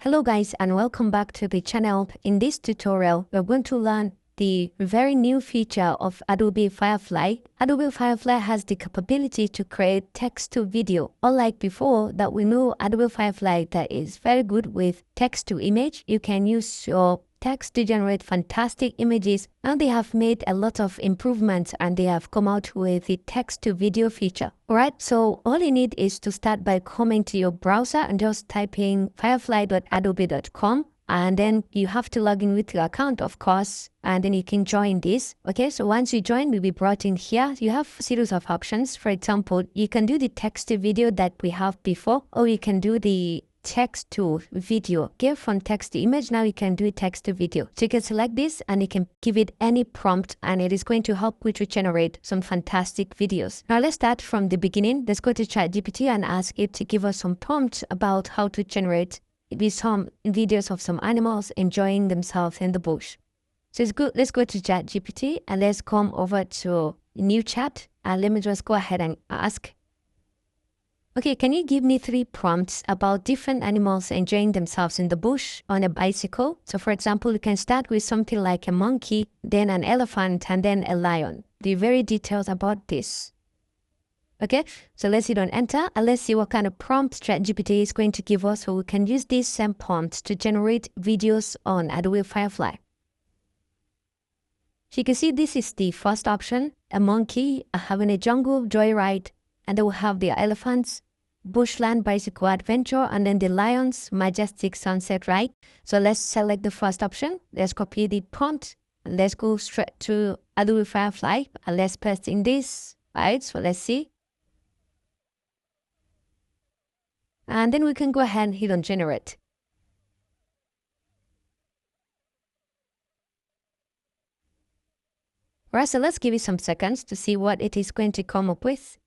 Hello guys and welcome back to the channel. In this tutorial, we're going to learn the very new feature of Adobe Firefly. Adobe Firefly has the capability to create text to video. Unlike before that we know Adobe Firefly that is very good with text to image, you can use your text to generate fantastic images, and they have made a lot of improvements and they have come out with the text to video feature. Alright, so all you need is to start by coming to your browser and just typing firefly.adobe.com, and then you have to log in with your account, of course, and then you can join this. Okay, so once you join, you'll be brought in here. You have a series of options. For example, you can do the text to video that we have before, or you can do the text to video. Okay, from text to image, now you can do text to video. So you can select this and you can give it any prompt and it is going to help you to generate some fantastic videos. Now let's start from the beginning. Let's go to ChatGPT and ask it to give us some prompts about how to generate some videos of some animals enjoying themselves in the bush. So it's good. Let's go to ChatGPT and let's come over to new chat and let me just go ahead and ask, okay, can you give me 3 prompts about different animals enjoying themselves in the bush on a bicycle? So for example, you can start with something like a monkey, then an elephant, and then a lion. The very details about this. Okay, so let's hit on enter and let's see what kind of prompts ChatGPT is going to give us, so we can use these same prompts to generate videos on Adobe Firefly. So you can see this is the first option, a monkey having a jungle joyride, and then we'll have the elephants, bushland bicycle adventure, and then the lions, majestic sunset ride. So let's select the first option. Let's copy the prompt. And let's go straight to Adobe Firefly and let's paste in this. Right, so let's see. And then we can go ahead and hit on generate. Alright, so let's give it some seconds to see what it is going to come up with.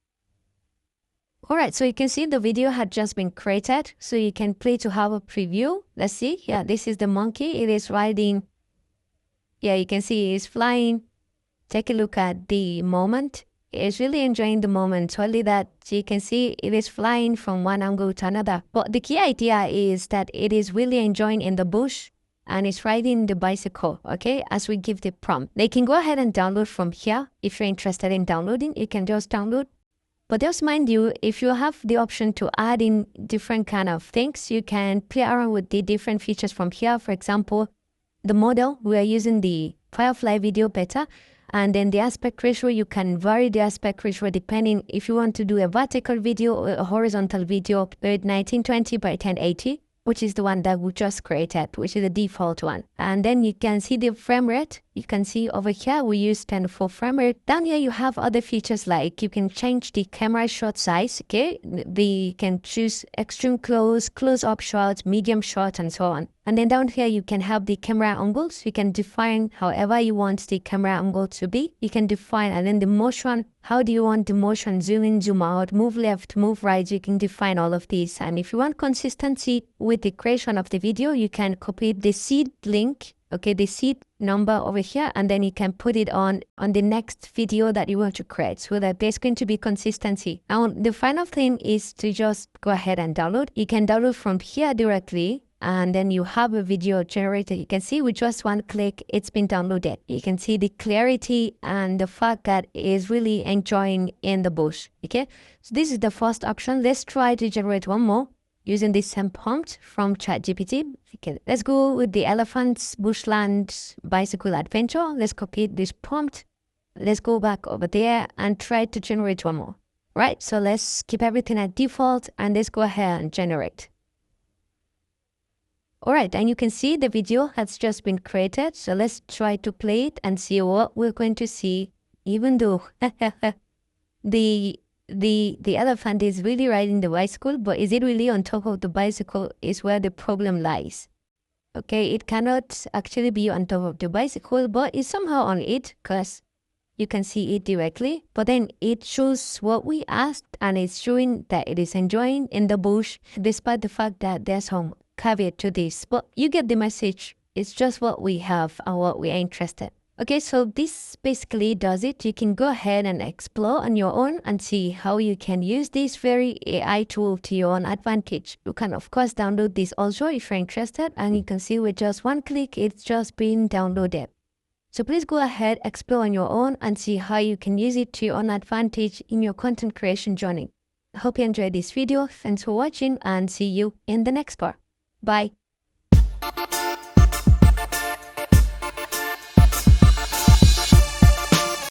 Alright, so you can see the video had just been created, so you can play to have a preview. Let's see. Yeah, this is the monkey. It is riding. Yeah, you can see it is flying. Take a look at the moment. It is really enjoying the moment. Only that you can see it is flying from one angle to another. But the key idea is that it is really enjoying in the bush and it's riding the bicycle, okay, as we give the prompt. They can go ahead and download from here. If you're interested in downloading, you can just download. But just mind you, if you have the option to add in different kind of things, you can play around with the different features from here. For example, the model, we are using the Firefly video beta, and then the aspect ratio, you can vary the aspect ratio depending if you want to do a vertical video or a horizontal video with 1920 by 1080, which is the one that we just created, which is the default one. And then you can see the frame rate. You can see over here we use 10:4 frame rate. Down here you have other features like you can change the camera shot size, okay? You can choose extreme close, close-up shots, medium shot, and so on. And then down here you can have the camera angles. You can define however you want the camera angle to be. You can define, and then the motion, how do you want the motion, zoom in, zoom out, move left, move right. You can define all of these. And if you want consistency with the creation of the video, you can copy the seed link, okay, the seed number over here, and then you can put it on the next video that you want to create, so that there's going to be consistency. Now the final thing is to just go ahead and download. You can download from here directly, and then you have a video generated. You can see with just one click it's been downloaded. You can see the clarity and the fact that it is really enjoying in the bush. Okay, so this is the first option. Let's try to generate one more using this same prompt from ChatGPT. Okay, let's go with the elephants bushland bicycle adventure. Let's copy this prompt. Let's go back over there and try to generate one more. Right, so let's keep everything at default and let's go ahead and generate. Alright, and you can see the video has just been created. So let's try to play it and see what we're going to see, even though the elephant is really riding the bicycle, but is it really on top of the bicycle is where the problem lies. Okay, it cannot actually be on top of the bicycle, but it's somehow on it because you can see it directly. But then it shows what we asked and it's showing that it is enjoying in the bush, despite the fact that there's some caveat to this. But you get the message. It's just what we have and what we are interested. Okay, so this basically does it. You can go ahead and explore on your own and see how you can use this very AI tool to your own advantage. You can of course download this also if you're interested, and you can see with just one click, it's just been downloaded. So please go ahead, explore on your own and see how you can use it to your own advantage in your content creation journey. I hope you enjoyed this video. Thanks for watching and see you in the next part. Bye.